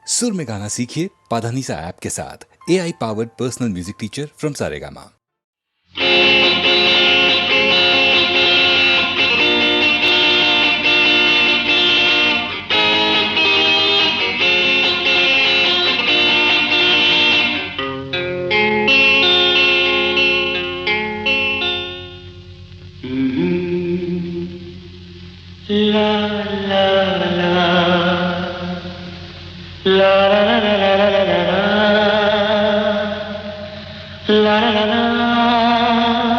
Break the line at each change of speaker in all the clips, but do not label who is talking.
सुर में गाना सीखिए पाधानीसा ऐप के साथ। AI powered personal music teacher from Saregama.
La la la la la la la la la la la la la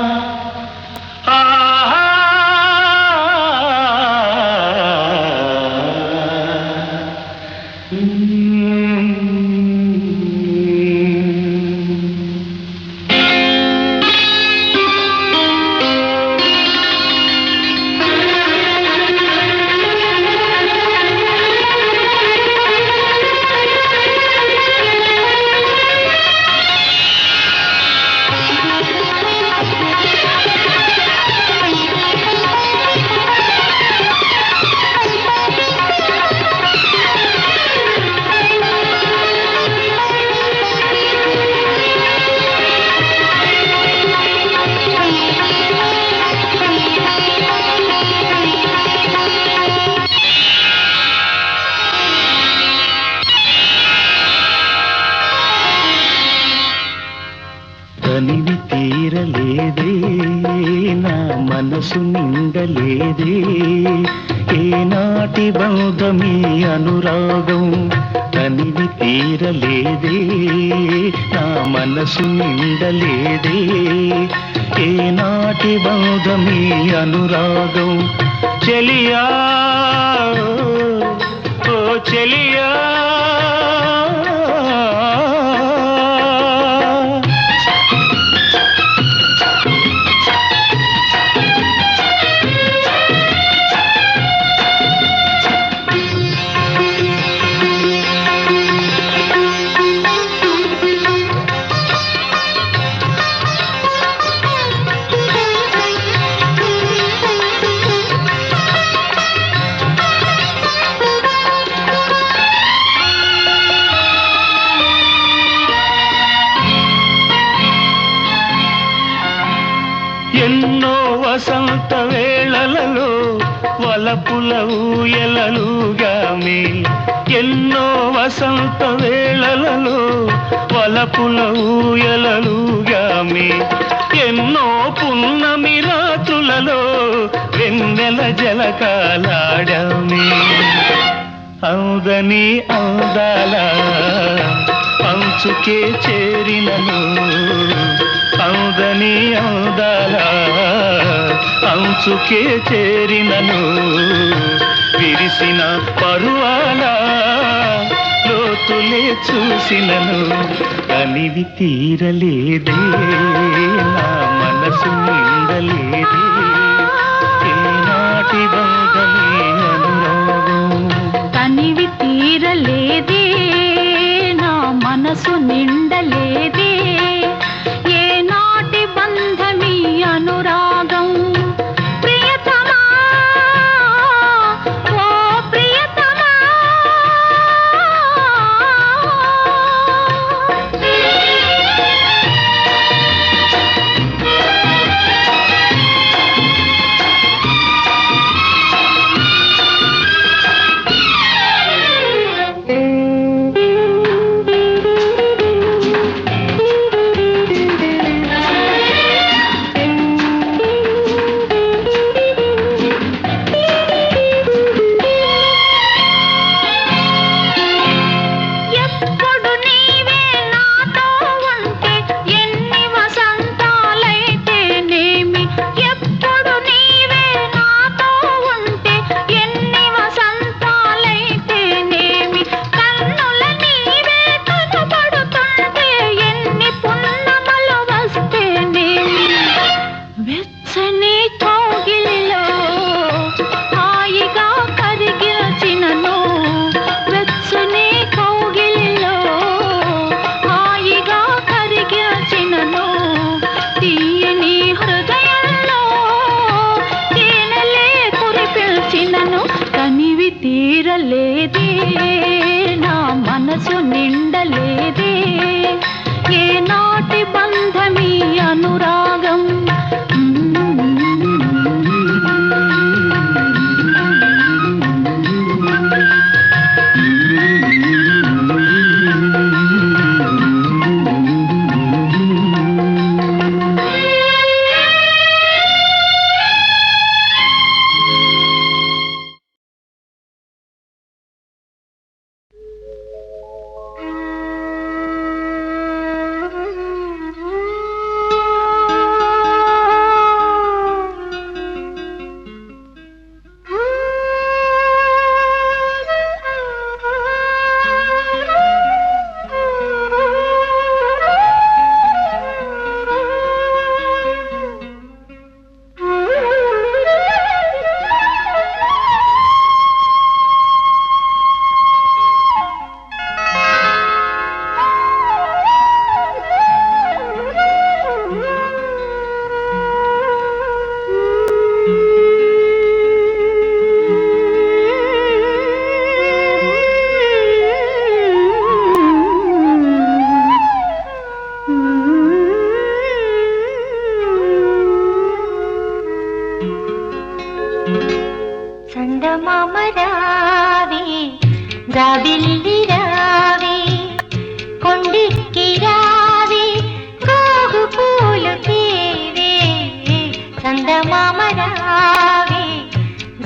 తనివి తీరలేదే నా మనసు నిండలేదే ఏనాటి బంధమీ అనురాగం తనివి తీరలేదే నా మనసు నిండలేదే ఏనాటి బంధమీ అనురాగం చెలియా ఓ చెలియా ఎన్నో వసంత వేళలలో వలపుల ఊయలలుగామే ఎన్నో వసంత వేళలలో వలపుల ఊయలలుగామే ఎన్నో పున్నమి రాత్రులలో వెన్నెల జలకాలాడామే అందని అందాల అంచుకే చేరినను అందని అందాల అంచుకే చేరినను విరిసిన పరువాల లోతులే చూసినను అనివి తీరలేదే నా మనసు నిండలేదే ఏనాటి బంధమే అనురాగం
తనివి తీరలేదే నా మనసు నిండలేదే ఏనాటి బంధమీ అనురాగం ప్రియతమా ఓ ప్రియతమా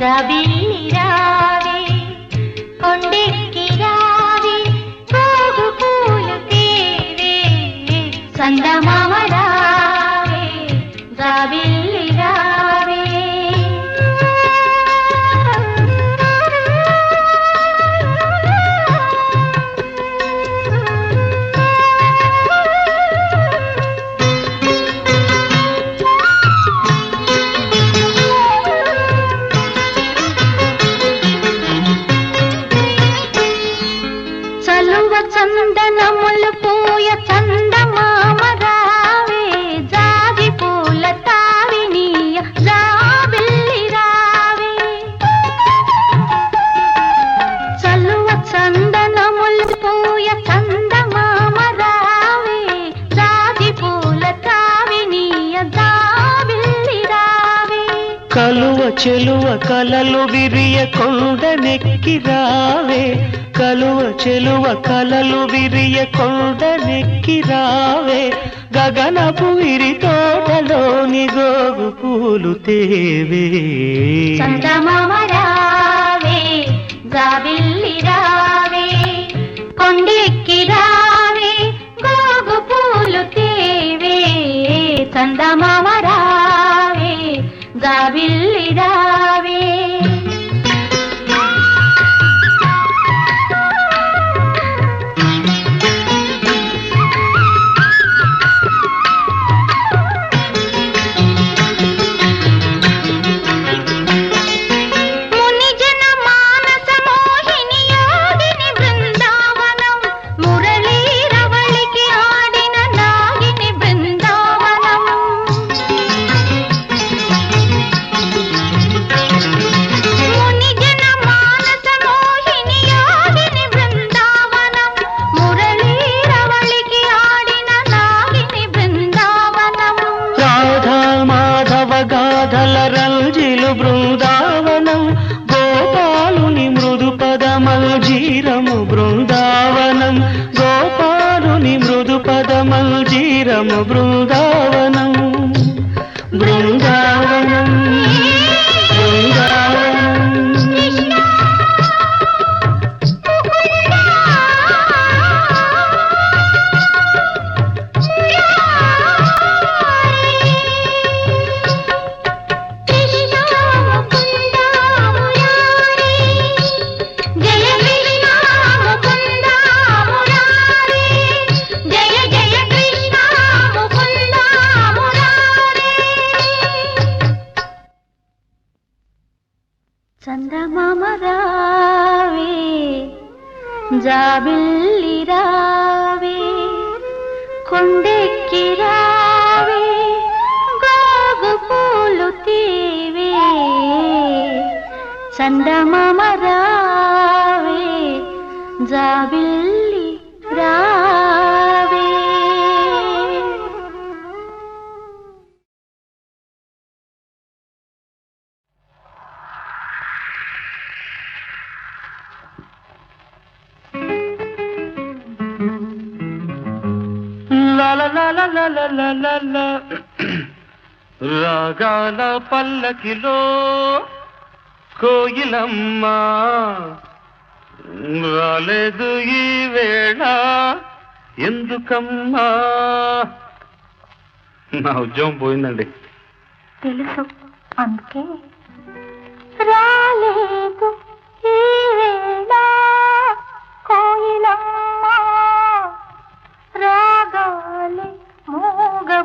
జాబిల్లి రావే కొండెక్కి రావే పోగు పూలు తేవే చందమామ రావే జాబిల్లి రావే చలువ చందనములు పూయ చందమామ రావే జాజి పూల తావినీయ జాబిల్లి రావే చలువ చందనములు పూయ చందమామ రావే జాజి పూల తావినీయ జాబిల్లి రావే
కలువ చెలువ కలలు విరియ కొండనెక్కి రావే కలువ చెలువ కలలు విరియ కొండనెక్కి రావే గగనపు విరి తోటలోని గోగు పూలు తేవే
చందమామ రావే జాబిల్లి రావే కొండెక్కి రావే గోగు పూలు తేవే చందమామ రావే జాబిల్లి రావే మునిజన మానస మోహిని యోగిని బృందావనం మురళీరవళికి ఆడిన నాగిని బృందావనం మునిజన మానస మోహిని యోగిని బృందావనం మురళీరవళికి ఆడిన నాగిని బృందావనం
రాధా మాధవ గాధల రంజిలు బృందావనం గోపాలుని మృదు పదమల్జీరము బృందావనం గోపాలుని మృదు పదమల్జీరము బృందావనం బృందావనం బృందావనం
చందమామ రావే జాబిల్లి రావే కొండెక్కి రావే గోగు పూలు తీవే చందమామ రావే జాబిల్లి రావే
రాగాల పల్లకిలో కోయిలమ్మ రాలేదు ఈ వేళ ఎందుకమ్మా నా ఉద్యోగం పోయిందండి
తెలుసు అందుకే రాలేదు ఈ వేళ కోయిలమ్మ రాగాలి మూగబోయినందుకమ్మ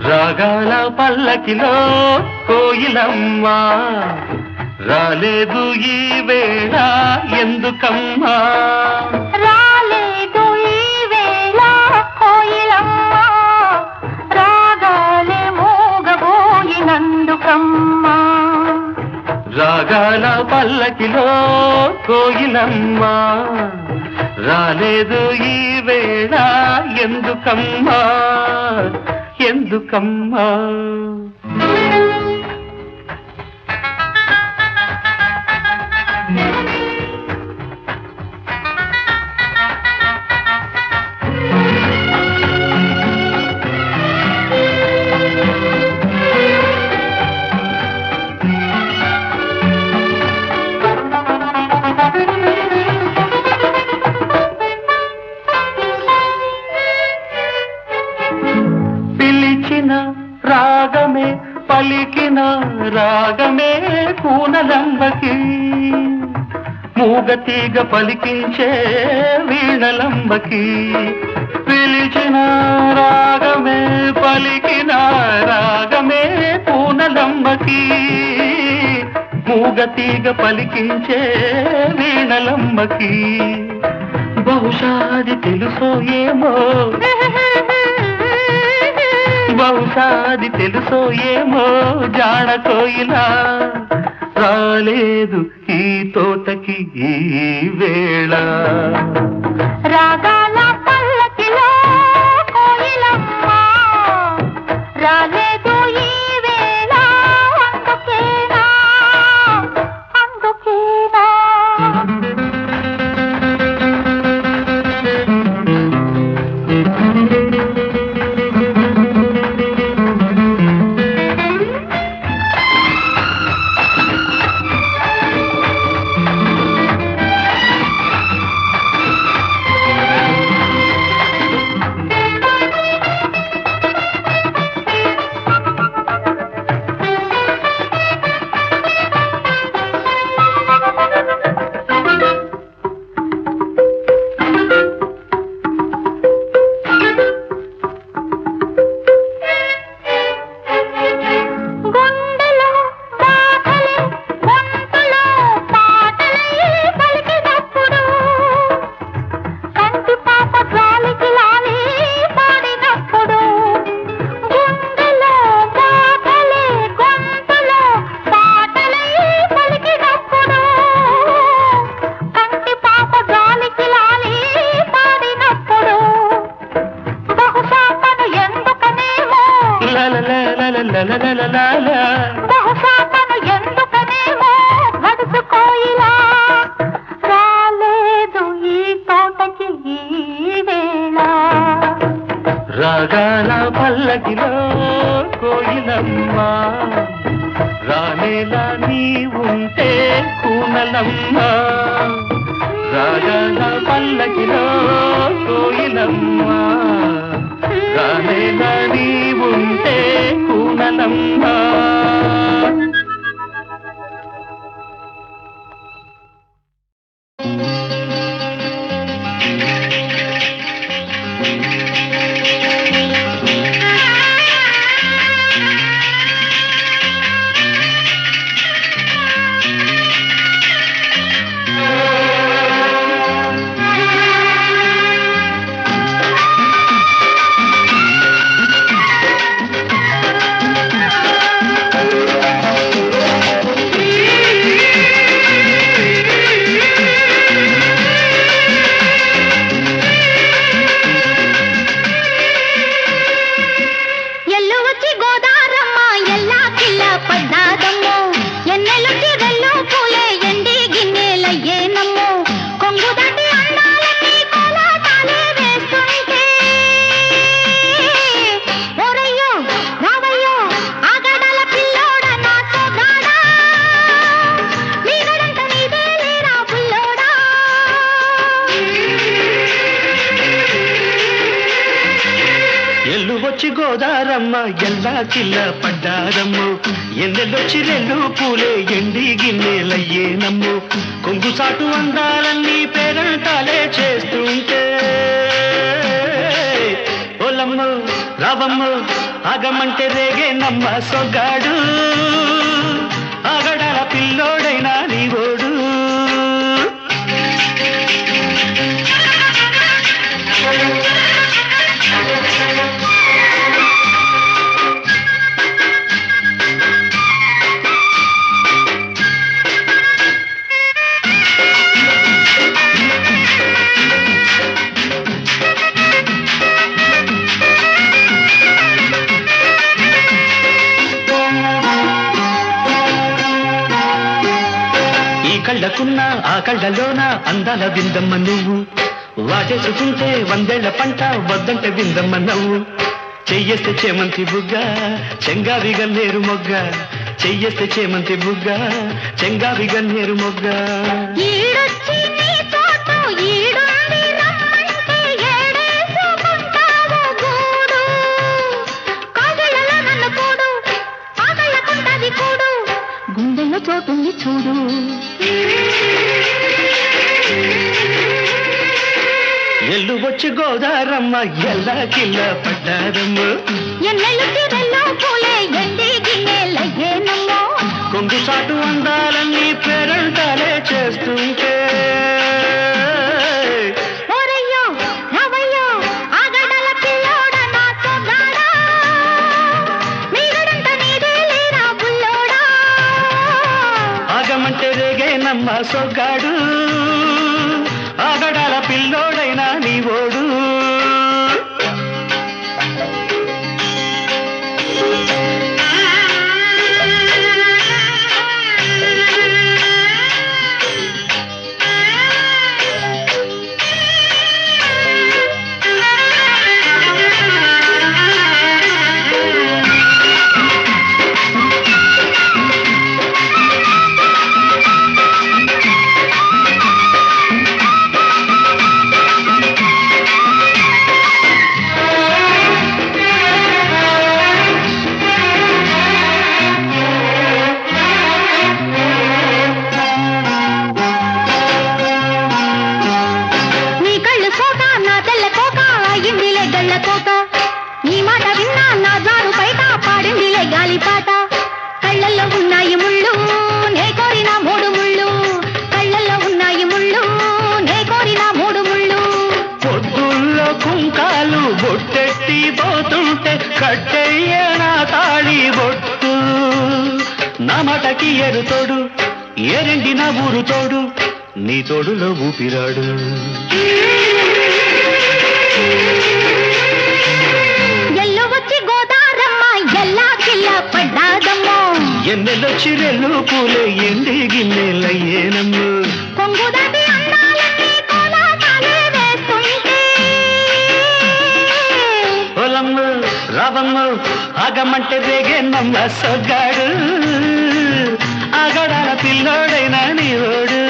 రాగాల పల్లకిలో కోయిలమ్మ రాలేదు ఈ వేళ ఎందుకమ్మా
రాలేదు ఈ వేళ కోయిలమ్మ రాగాలి మూగబోయినందుకమ్మ
రాగాల పల్లకిలో కోయిలమ్మ రాలేదు ఈ వేళ ఎందుకమ్మా ఎందుకమ్మా పలికిన రాగమే కూనలంబకి మూగతీగ పలికించే వీణలంబకి పిలిచిన రాగమే పలికిన రాగమే కూనలంబకి మూగతీగ పలికించే వీణలంబకి బహుశాది తెలుసో ఏమో బహుశాది తెలుసో ఏమో జాణ కోయిలా రాలేదు ఈ తోటకి ఈ వేళ
రాగాల పల్లకిలో కోయిలమ్మ రాలేదు ఈ వేళ అందుకేనా అందుకేనా బహుశా తను ఎందుకనేమో గడుసు కోయిలా రాలేదు ఈ తోటకి ఈ వేళ
రాగాల పల్లకిలో కోయిలమ్మ రానేలా నీ ఉంటే కూనలమ్మ రాగాల పల్లకిలో కోయిలమ్మ రానేలా నీ ఉంటే కూనలమ్మ గోదారమ్మ ఎల్లా కిల్ల పడ్డారమ్ము ఎన్నెల్లొచ్చి రెండు పూలే ఎండి గిన్నెలయ్యేనమ్ము కొంగు సాటు అందాలన్నీ పేరంటాలే చేస్తుంటే ఓలమ్మ రావమ్మ ఆగమంటే రేగేనమ్మ సొగ్గాడు ఆగడాల పిల్లోడైనా నీవోడు కళ్ళకున్న ఆ కళ్ళలోన అందాల విందమ్మ నువ్వు వాటేసుకుంటే వందేళ్ల పంట వద్దంటే విందమ్మ నవ్వు చెయ్యేస్తే చేమంతి బుగ్గ చెంగావి గన్నేరు మొగ్గ చెయ్యేస్తే చేమంతి బుగ్గ చెంగావి గన్నేరు మొగ్గ
చోటుంది చూడు.
ఎల్లు వచ్చి గోదారమ్మ ఎల్లా కిల్ల పడ్డారమ్మ.
ఎన్నెల్లు తీరల్లో పూలే ఎండి గిన్నెలయ్యేనమ్మో.
కొంగు చాటు అందాలన్నీ పేరంటాలే చేస్తుంటే
ఓరయ్యో రవయ్యో ఆగడల పిల్లోడ నా సొగాడా. మీగడంత నీదే లేరా బుల్లోడా.
ఆగమంటే రేగేనమ్మ సొగ్గాడు, ఆగడాల పిల్లోడైనా నీ ఓడు. బొట్టెట్టి పోతుంటే కట్టెయ్యనా తాళి బొట్టు. నా మాటకి ఎరుతోడు ఏరెండి నా ఊరు తోడు, నీ తోడులో ఊపిరాడు.
ఎల్లు వచ్చి గోదారమ్మ ఎల్లా కిల్ల పడ్డాదమ్మో.
ఎన్నెలొచ్చి రెల్లు పూలే ఎండి గిన్నెలయ్యేనమ్మ.
కొంగుదాటి అందాలన్నీ కోలాటాలే వేస్తుంటే
పొలమ్మ రావమ్మ ఆగమంటే రేగేనమ్మ సొగ్గాడు, ఆగడాల పిల్లోడైనా నీ ఓడు.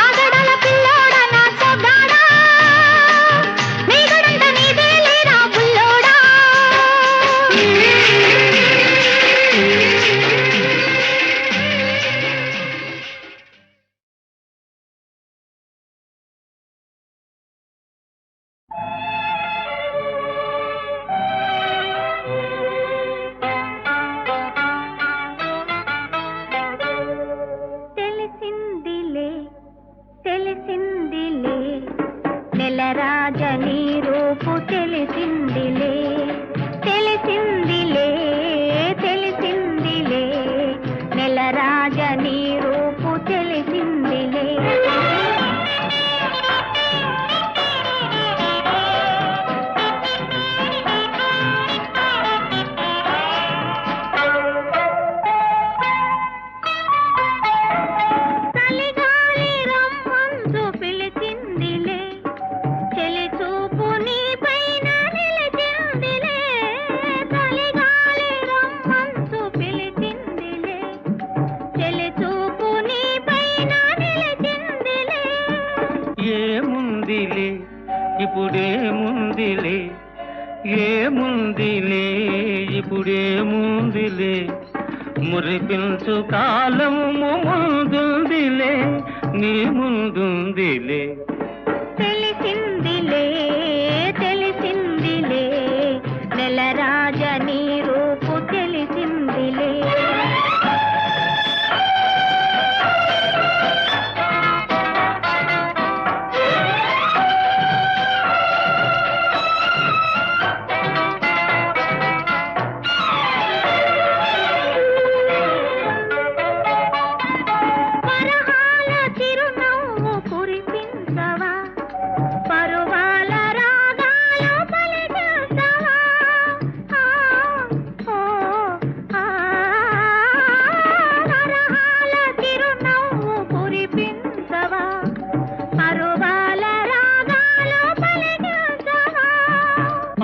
ఆగడాల పిల్లోడ నా సొగాడా. మీగడంత నీదే లేరా బుల్లోడా. తెలిసిందిలే నెలరాజ నీ రూపు తెలిసిందిలే. తెలిసిందిలే తెలిసిందిలే నెలరాజ నీ రూపు తెలిసిందిలే.
ఇప్పుడేముందిలే ఏముందిలే ఇప్పుడేముందిలే, మురిపించు కాలము ముందుందిలే నీ ముందుందిలే.
తెలిసిందిలే తెలిసిందిలే నెలరాజ నీ రూపు తెలిసిందిలే.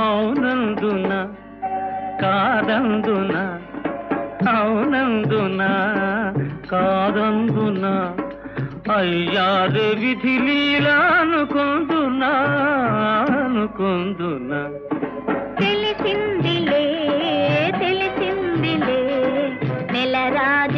అవునందున కాదందున అవునందున కాదందున అయ్యారే విధి లీలా అనుకుందునా అనుకుందునా.
తెలిసిందిలే తెలిసిందిలే నెలరాజ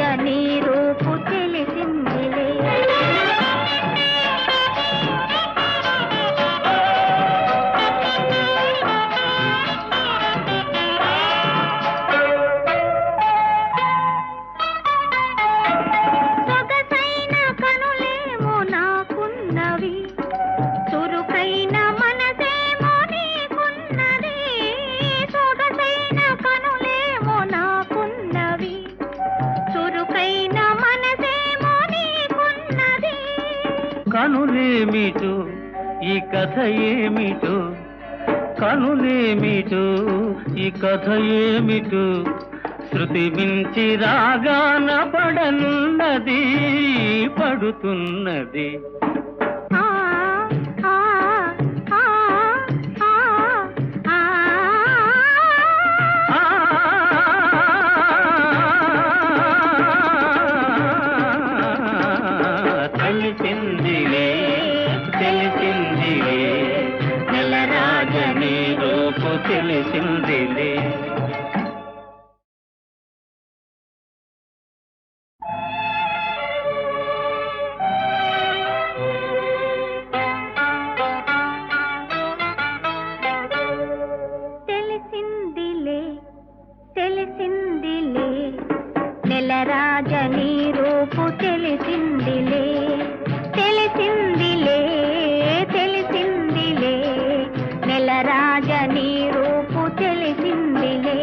కనులేమిటో ఈ కథ ఏమిటో, కనులేమిటో ఈ కథ ఏమిటో, శృతి మించి రాగాన పడనున్నది పడుతున్నది. తెలిసిందిలే తెలిసిందిలే నెలరాజని రూపు తెలిసిందిలే.
తెలిసిందిలే తెలిసిందిలే నెలరాజని రూపు తెలిసిందిలే, తెలిసిందిలే తెలిసిందిలే నెలరాజని రూపు తెలిసిందిలే.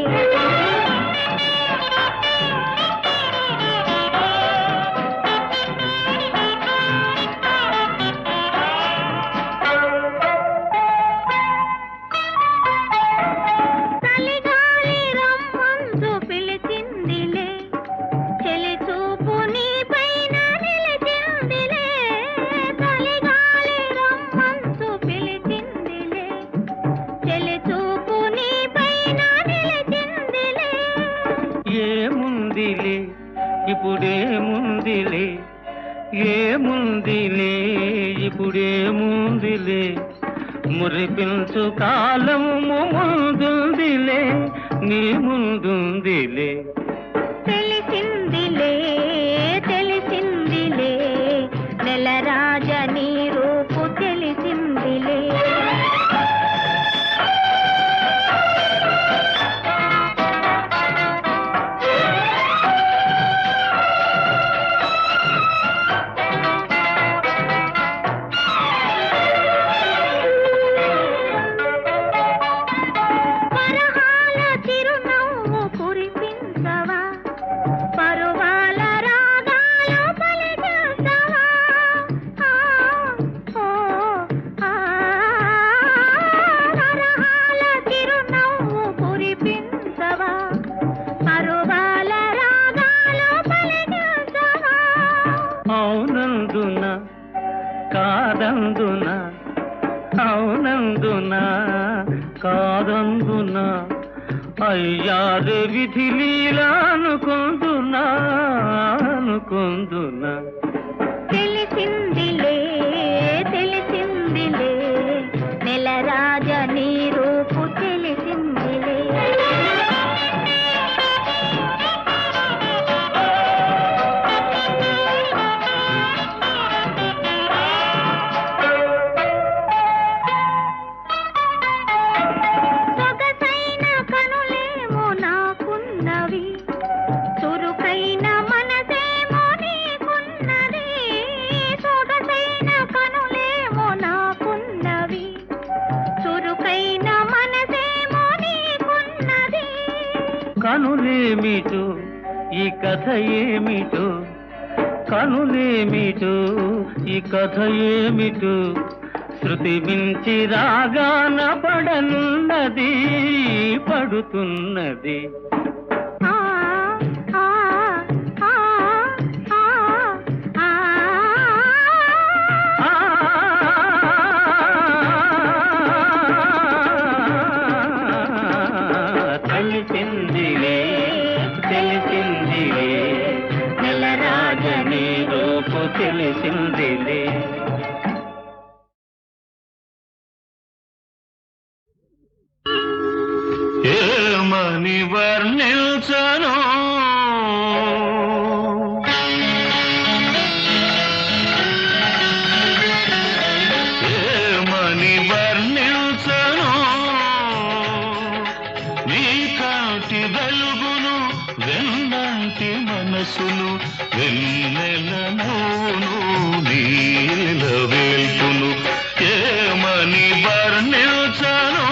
చలిగాలి రమ్మంటూ పిలిచిందిలే, చెలి చూపు నీ పైన నిలిచిందిలే. చలిగాలి రమ్మంటూ పిలిచిందిలే, చెలి చూపు నీ పైన నిలిచిందిలే.
ఏముందిలే ఇప్పుడేముందిలే, ఏముందిలే ఇప్పుడేముందిలే, మురిపించు కాలము ముందుందిలే నీ ముందుందిలే.
తెలిసిందిలే తెలిసిందిలే నెలరాజని రూపు తెలిసిందిలే. పరహాల చిరునవ్వు కురిపించవా, పరువాల రాగాలు పలికించవా. పరహాల చిరునవ్వు కురిపించవా, పరువాల రాగాలు పలికించవా.
అవునందున కాదందున, అవునందున కాదందున, అయ్యారు విధి లీలా అనుకుందునా అనుకుందునా.
తెలిసిందిలే తెలిసిందిలే నెలరాజని రూపు తెలిసిందిలే. సొగసైన కనులేమో నాకున్నవి, చురుకైన మనసేమో నీకున్నది. సొగసైన కనులేమో నాకున్నవి, చురుకైన మనసేమో నీకున్నది.
కనులేమిటో ఈ కథ ఏమిటో, కనులేమిటో ఈ కథ ఏమిటో, శృతి మించి రాగాన పడనున్నది పడుతున్నది.
ఆ ఆ ఆ ఆ ఆ
తెలిసిందిలే తెలిసిందిలే నెలరాజని రూపు తెలిసిందిలే. ఏమని వర్ణించను ఏమని వర్ణించను, నీ కాంతి వెలుగును వెన్నంటి మనసును, వెన్నెల నవ్వును నీల వేల్పును. ఏమని వర్ణించను,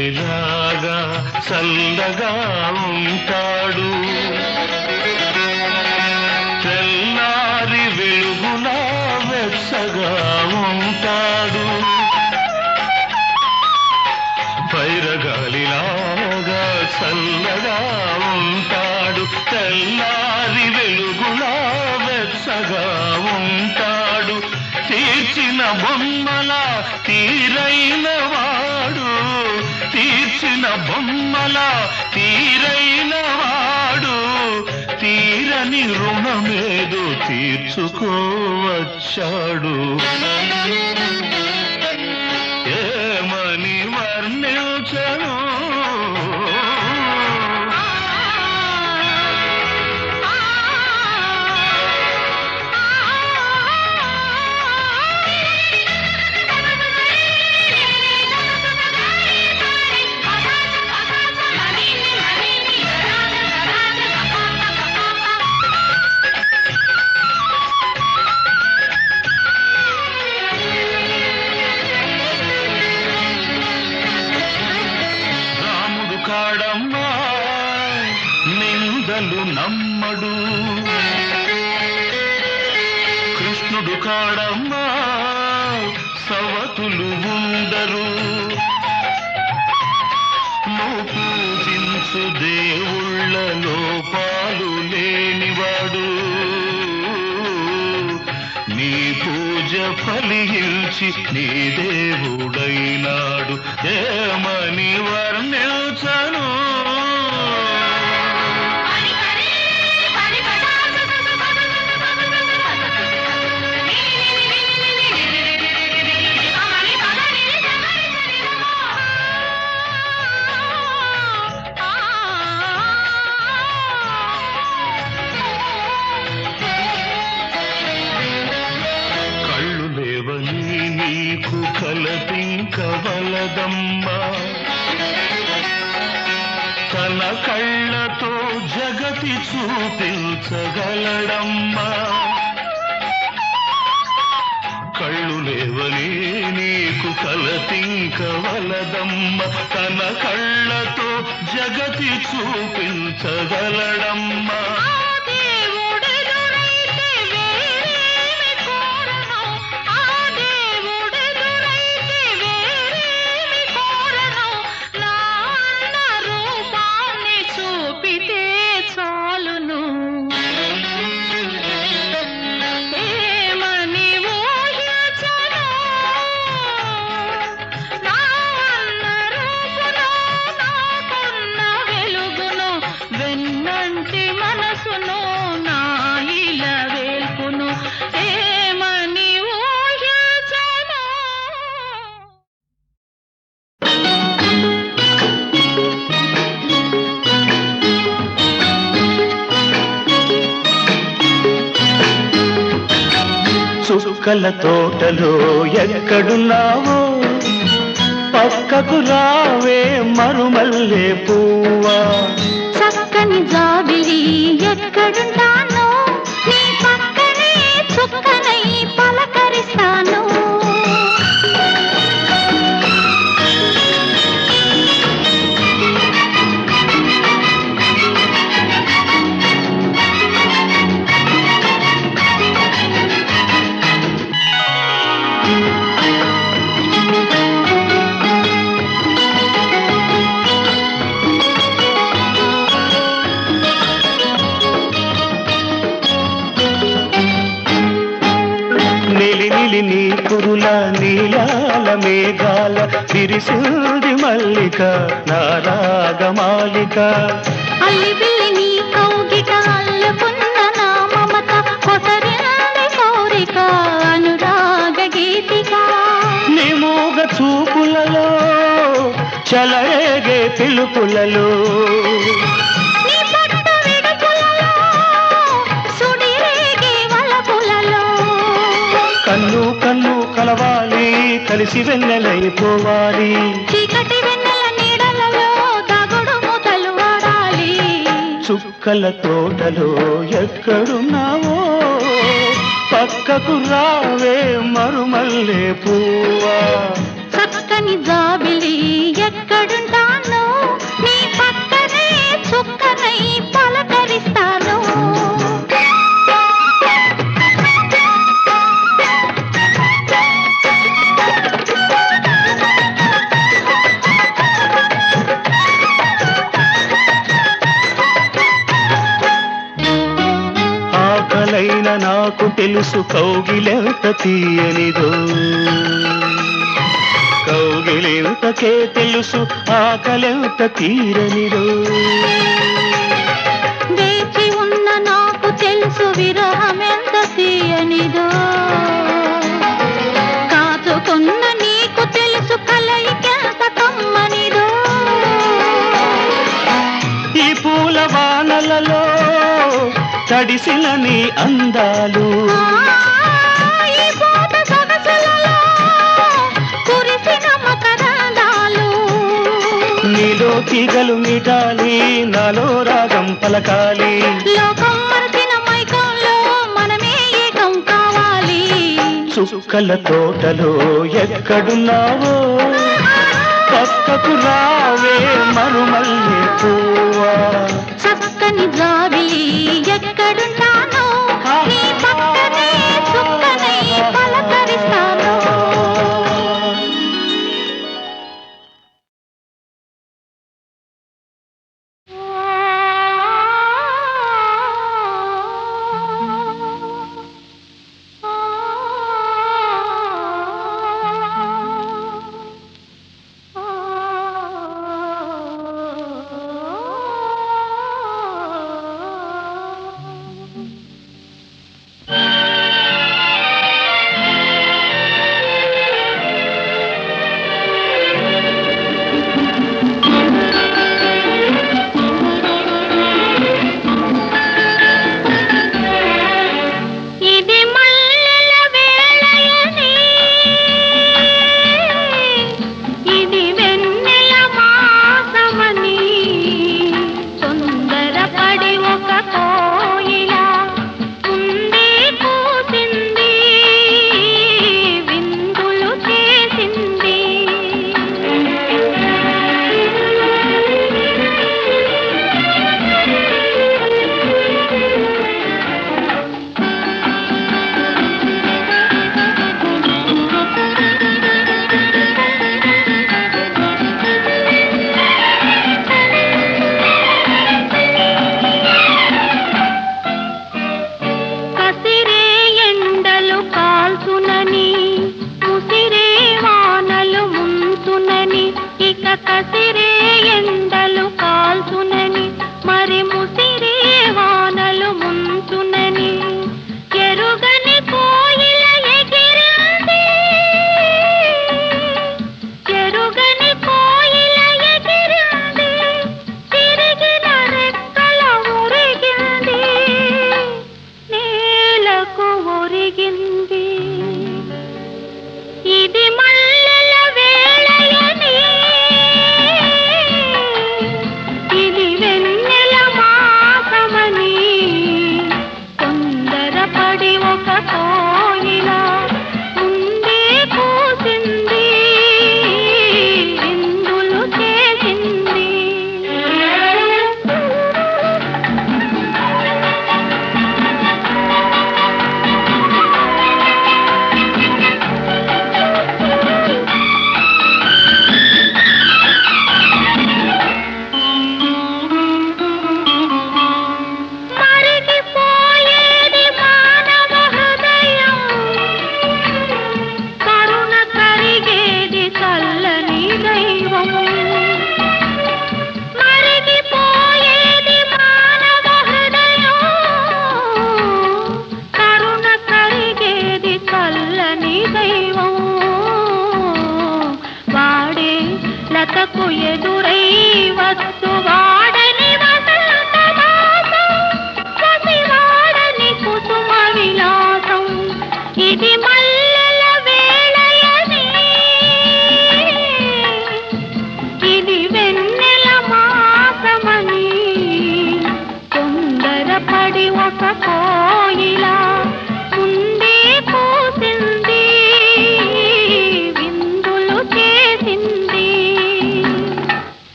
గాలిలాగా చల్లగా ఉంటాడు, తెల్లారి వెలుగులా వెచ్చగా ఉంటాడు, పైరగాలిలాగా చల్లగా ఉంటాడు, తెల్లారి వెలుగులా వెచ్చగా ఉంటాడు, తీర్చిన బొమ్మల తీరైన వాడు, తీర్చిన బొమ్మల తీరైన వాడు, తీరని రుణమేదో తీర్చుకోవచ్చాడు. ఏమని వర్ణించను కాడమ్మా నిందలు నమ్మడు, కృష్ణుడు కాడమ్మా సవతులు ఉండరు, నువ్వు పూజించు దేవుళ్ళ లోపాలు లేనివాడు, నీ పూజ ఫలించి నీ దేవుడైనాడు. ఏమని వర్ణించను నీకు కలపింకవలదమ్మా, తన కళ్ళతో జగతి చూపించగలడమ్మా, కళ్ళు లేవని నీకు కలపింకవలదమ్మా, తన కళ్ళతో జగతి చూపించగలడమ్మా. చుక్కల తోటలో ఎక్కడున్నావో పక్కకు రావే మరుమల్లె పువ్వా,
చక్కని జాబిలి ఎక్కడుంటానో నీ పక్కనే చుక్కనై పలకరిస్తాను.
నీ కురుల నీలాల మేఘాల విరిసింది మల్లిక నా రాగమాలిక,
అల్లి బిల్లి నీ కౌగిట అల్లుకున్న నా మమత కొసరింది కోరిక అనురాగ గీతిక,
నీ మూగ చూపులలో చలరేగే పిలుపులలో కన్ను కన్ను కలవాలి కలిసి వెన్నెలైపోవాలి,
చీకటి వెన్నెల నీడలలో దాగుడు మూతలు ఆడాలి.
చుక్కల తోటలో ఎక్కడున్నావో పక్కకు రావే మరుమల్లె పువ్వా,
చక్కని జాబిలి ఎక్కడుంటా
తెలుసు కౌగిలెంత తీయనిదో, కౌగిలెంతకే తెలుసు ఆకలెంత తీరనిదో.
వేచి ఉన్న నాకు తెలుసు విరహమెంత తీయనిదో, కాచుకున్న నీకు తెలుసు కలయికెంత కమ్మనిదో.
ఈ పూల వానలలో తడిసిన నీ అందాలు,
ఈ పూట సొగసులలో కురిసిన మకరందాలు.
నీలో తీగలు మీటాలి, నాలో రాగం పలకాలి.
లోకం మరచిన మైకంలో మనమే ఏకం కావాలి.
చుక్కల తోటలో ఎక్కడున్నావో పక్కకు రావే మరుమల్లె పువ్వా.
చక్కని జాబిలి ఎక్కడున్నానో నీ పక్కనే చుక్కనై పలకరిస్తాను.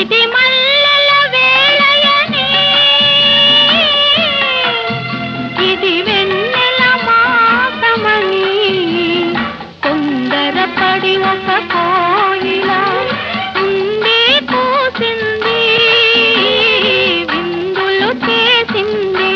ఇది మల్లెల వేళయని ఇది వెన్నెల మాసమని తొందరపడి ఒక కోయిల ఉంది కూసింది విందులు చేసింది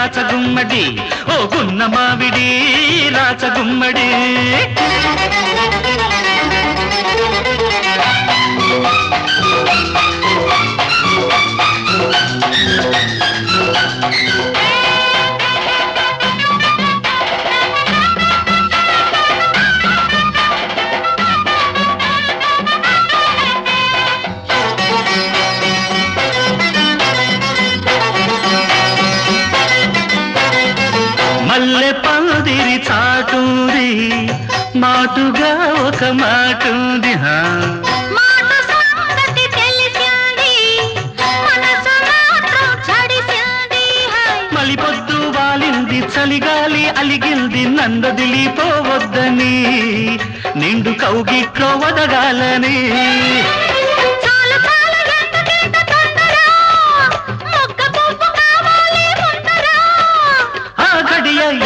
రాచగుమ్మడి ఓ గున్న మావిడి రాచగుమ్మడి మల్లె పందిరి చాటుంది మాటుగా ఒక మాటుంది మలిపొద్దు వాలింది చలిగాలి అలిగింది నందదిలిపోవద్దని నిండు కౌగిట్లో వదగాలని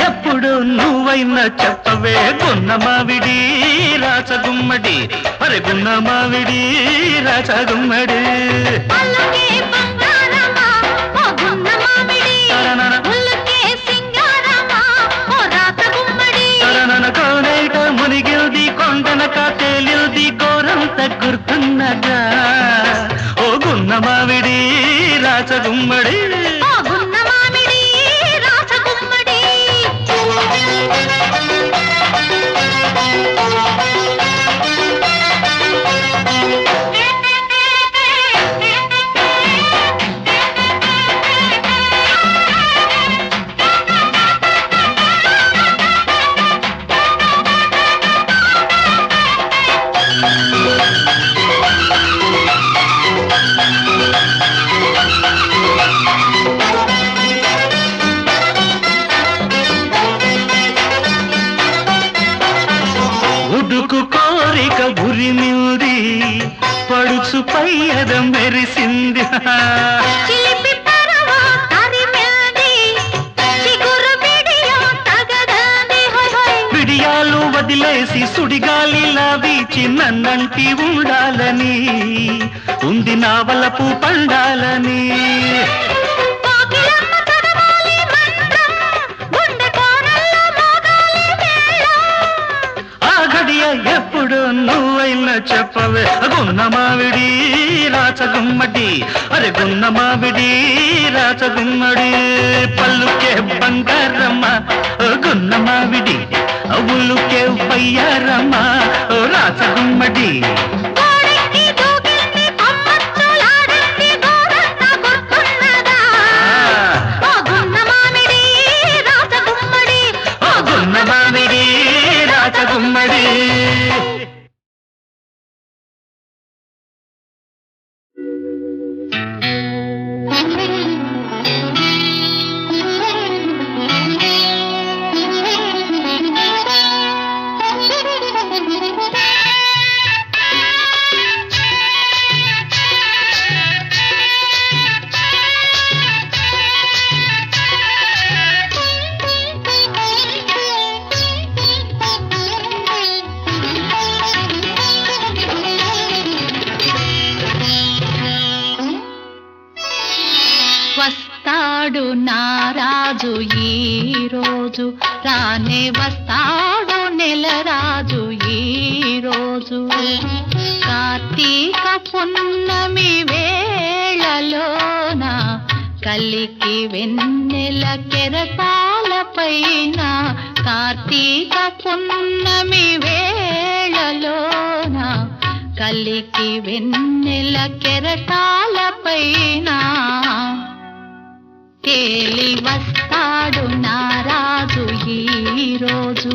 ఎప్పుడు నువ్వైనా చెప్పవే గున్న మావిడి రాచగుమ్మడి అరే గున్న మావిడి రాచగుమ్మడి కోనైట మునిగిల్ది కొండనక తేలిల్ది కోరంత గుర్తున్నదా ఓ గున్న మావిడి రాచగుమ్మడి ఉడుకు కోరిక ఉరిమింది పడుచు పయ్యదం మెరిసింది విడియాలు వదిలేసి సుడిగాలిలా వీచి నన్నంటి ఉండాలని ఉంది నా వలపు పండాలని ఎప్పుడు నువ్వైనా చెప్పవే గున్న మావిడి రాచగుమ్మడి అరే గున్న మావిడి రాచగుమ్మడి పల్లుకే బంగారమ్మ గున్న మావిడి అవులుకే వయ్యారమ్మ రాచగుమ్మడి గున్న మావిడి రాచగుమ్మడి
రోజు రానే వస్తాడు నెలరాజు ఈ రోజు కార్తీక పున్నమి వేళలోన కలికి వెన్నెల కెరటాలపైన కార్తీక పున్నమి వేళలోన కలికి వెన్నెల కెరటాలపైన తేలి వస్తాడు నారాజు ఈ రోజు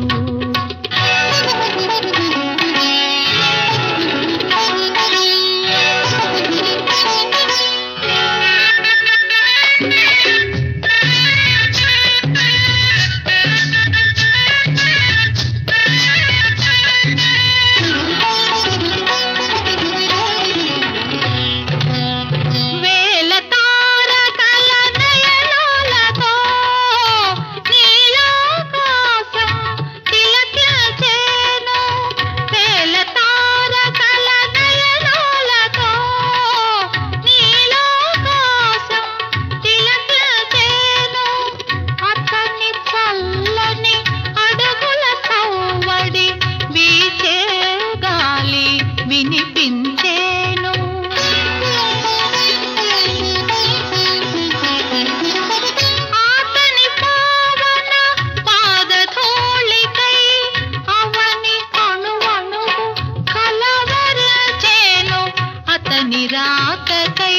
నిరాకకై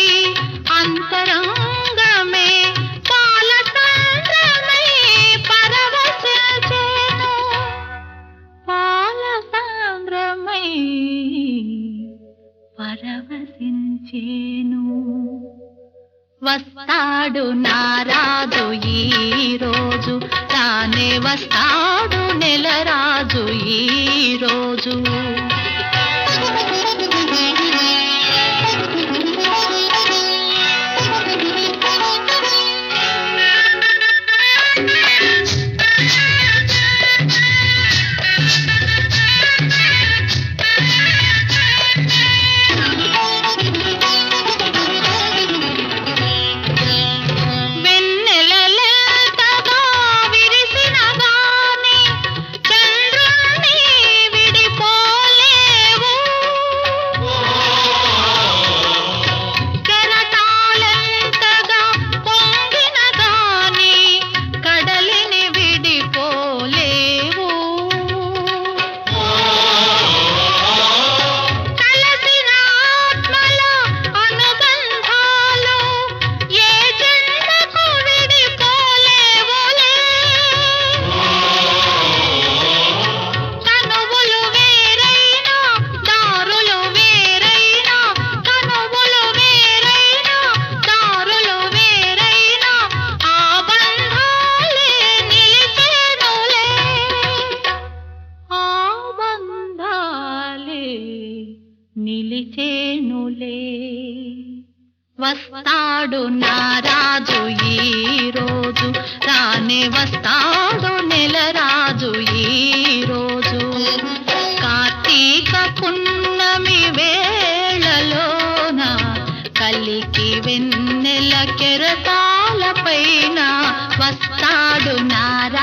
అంతరంగమే పాలసాంద్రమై పరవశించెను పాలసాంద్రమై పరవశించెను వస్తాడు నారాజు ఈ రోజు తానే వస్తాడు నెలరాజు ఈ రోజు నిలిచేనులే వస్తాడు నారాజు ఈ రోజు రానే వస్తాడు నెలరాజు ఈ రోజు కార్తీక పున్నమి వేళలోన కలికి వెన్నెల కెరటాలపైన వస్తాడు నారాజు